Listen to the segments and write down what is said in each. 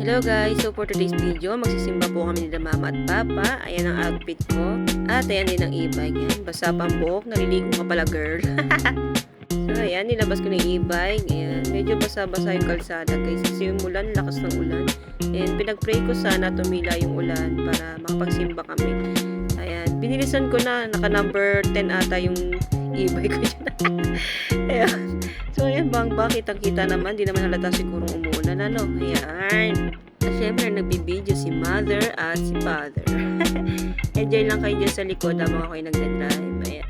Hello guys! So for today's video, magsisimba po kami nila mama at papa. Ayan ang outfit ko. At ayan din ang e-bike. Yan, basa pang buhok. Naliligo ka pala girl. So ayan, nilabas ko na yung e-bike. Ayan, medyo basa-basa yung kalsada guys. Kasi yung ulan, lakas ng ulan. And pinag-pray ko sana tumila yung ulan para makapagsimba kami. Ayan, binilisan ko na. Naka number 10 ata yung e-bike ko dyan. Ayan. So, ayan, kitang-kita naman. Di naman halata sigurong umuulan, ano. Ayan. At syempre, nagbibideo si mother at si father. Enjoy lang kayo dyan sa likod habang ako'y nagdadrive. Ayan.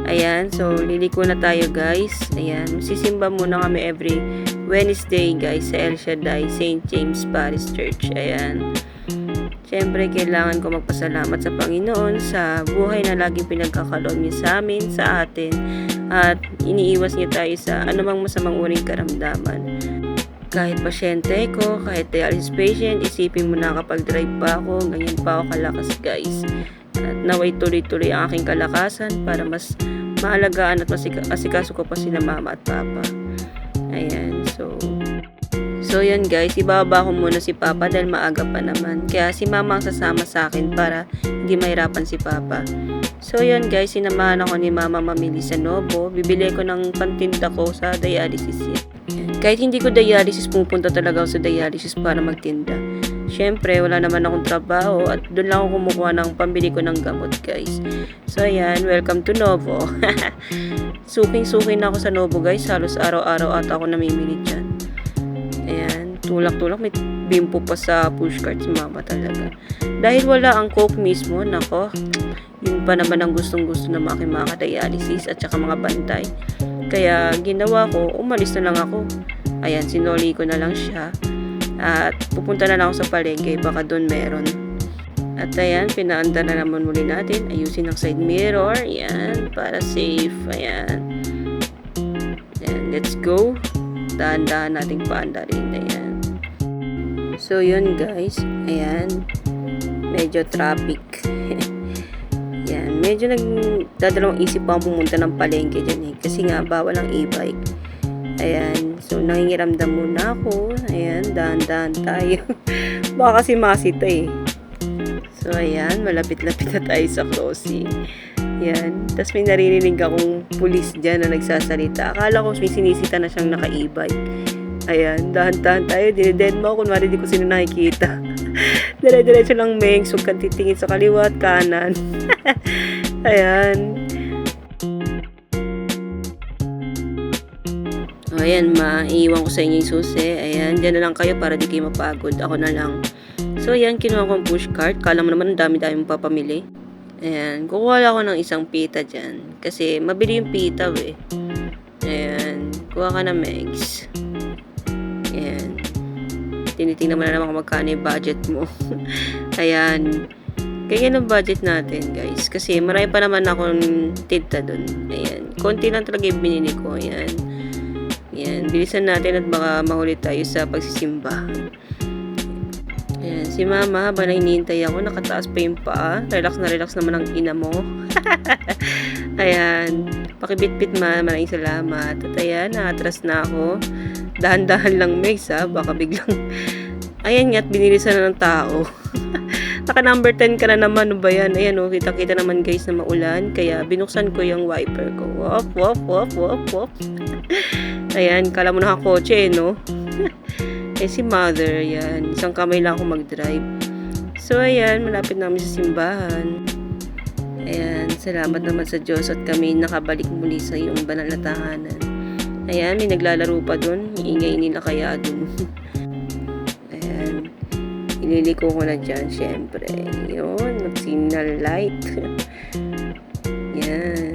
Ayan, so, liliko na tayo, guys. Ayan, sisimba muna kami every Wednesday, guys, sa El Shaddai St. James Parish Church. Ayan. Siyempre, kailangan ko magpasalamat sa Panginoon sa buhay na laging pinagkakaloon niya sa amin, sa atin, at iniiwas niya tayo sa anumang masamang uring karamdaman. Kahit pasyente ko, kahit dialysis patient, isipin mo na kapag drive pa ako, ganyan pa ako kalakas guys. At naway tuloy-tuloy ang aking kalakasan para mas maalagaan at asikaso ko pa sina mama at papa. Ayan, So yun guys, ibababa ko muna si papa dahil maaga pa naman. Kaya si mama ang sasama sa akin para hindi mahirapan si papa. So yun guys, sinamahan ako ni mama mamili sa Novo. Bibili ko ng pantinda ko sa dialysis yan. Kahit hindi ko dialysis, pupunta talaga ako sa dialysis para magtinda. Syempre, wala naman akong trabaho at doon lang ako kumukuha ng pambili ko ng gamot guys. So ayan, welcome to Novo. Suking-suking na ako sa Novo guys. Halos araw-araw ata ako namimili dyan. Ayan, tulak-tulak, may bimpo pa sa pushcart si mama talaga. Dahil wala ang coke mismo, nako, yun pa naman ang gustong-gusto ng aking mga dialysis at saka mga bantay. Kaya ginawa ko, umalis na lang ako. Ayan, sinoli ko na lang siya. At pupunta na lang ako sa palengke, baka doon meron. At ayan, pinaanda na naman muli natin. Ayusin ang side mirror, ayan, para safe, ayan. Ayan, let's go. Dahan-dahan nating paandarin. Ayan. So, yun guys. Ayan. Medyo traffic. Ayan. Medyo nagdadalawang isip pa akong pumunta ng palengke dyan eh. Kasi nga, bawal ang e-bike. Ayan. So, nangingiramdam muna ako. Ayan. Dahan-dahan tayo. Baka kasi masita eh. So, ayan. Malapit-lapit na tayo sa crossing. Yan. Tapos may naririnig akong pulis dyan na nagsasalita. Akala ko may sinisita na siyang naka-e-bike. Ayan. Dahan-dahan tayo. Dinidedma ako. Kunwari di ko sino nakikita. Dire-diretso lang meng. So, kan titingin sa kaliwa at kanan. Ayan. O, ayan. Maiiwan ko sa inyo yung susi. Ayan. Diyan na lang kayo para di kayo mapagod. Ako na lang. So, ayan. Kinuha ko ang pushcart. Kala mo naman ang dami-dami mong papamili. Ayan, kukuha ako ng isang pita dyan. Kasi mabili yung pita eh. Ayan, kuha ka na Megs. Ayan. Tinitingnan mo na naman kung magkano yung budget mo. Ayan. Ganyan ang budget natin guys. Kasi marami pa naman akong tinta dun. Ayan. Konti lang talaga yung binili ko. Ayan. Ayan. Bilisan natin at baka mahuli tayo sa pagsisimba. Ayan, si mama, habang hinihintay ako, nakataas pa yung paa. Relax naman ang ina mo. Ayan, pakibit-bit maraming salamat. At ayan, nakatras na ako. Dahan-dahan lang, Megs, ha? Baka biglang, ayan nga, at binilisan na ng tao. Naka number 10 ka na naman, ano ba yan? Ayan, oh, kita-kita naman guys na maulan. Kaya binuksan ko yung wiper ko. Wop, wop, wop, wop, wop. Ayan, kala mo nakakotse, no? Eh si mother, yan. Isang kamay lang ako mag-drive. So, ayan. Malapit namin sa simbahan. Ayan. Salamat naman sa Diyos at kami nakabalik muli sa iyong banal na tahanan. Ayan. May naglalaro pa dun. Ingay nila kaya dun. Ayan. Ililiko ko na dyan, syempre. Yun. Mag-signal light. Yan.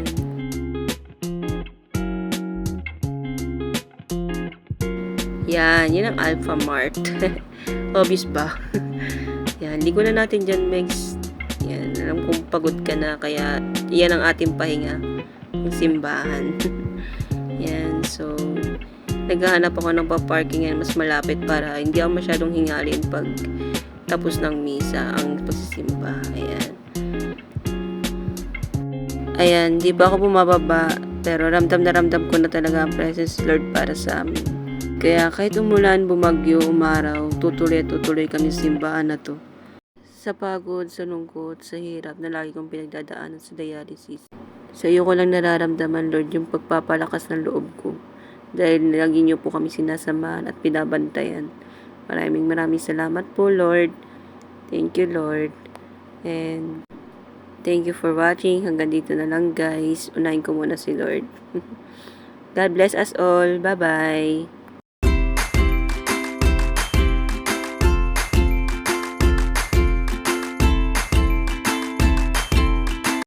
Yan, yun ang Alpha Mart. Obvious ba? Yan, ligo na natin dyan, Megs. Yan, alam kong pagod ka na, kaya yan ang ating pahinga. Yung simbahan. Yan, so, naghahanap ako ng pa-parking yan mas malapit para hindi ako masyadong hingalin pag tapos ng misa, ang pagsisimba. Ayan. Ayan, di ba ako bumababa, pero ramdam na ramdam ko na talaga ang presence Lord para sa amin. Kaya kahit umulan, bumagyo, umaraw, tutuloy kami sa simbahan na to. Sa pagod, sa lungkot, sa hirap na lagi kong pinagdadaanan sa dialysis. Sa iyo ko lang nararamdaman, Lord, yung pagpapalakas ng loob ko. Dahil lagi niyo po kami sinasamahan at pinabantayan. Maraming salamat po, Lord. Thank you, Lord. And thank you for watching. Hanggang dito na lang, guys. Unahin ko muna si Lord. God bless us all. Bye-bye.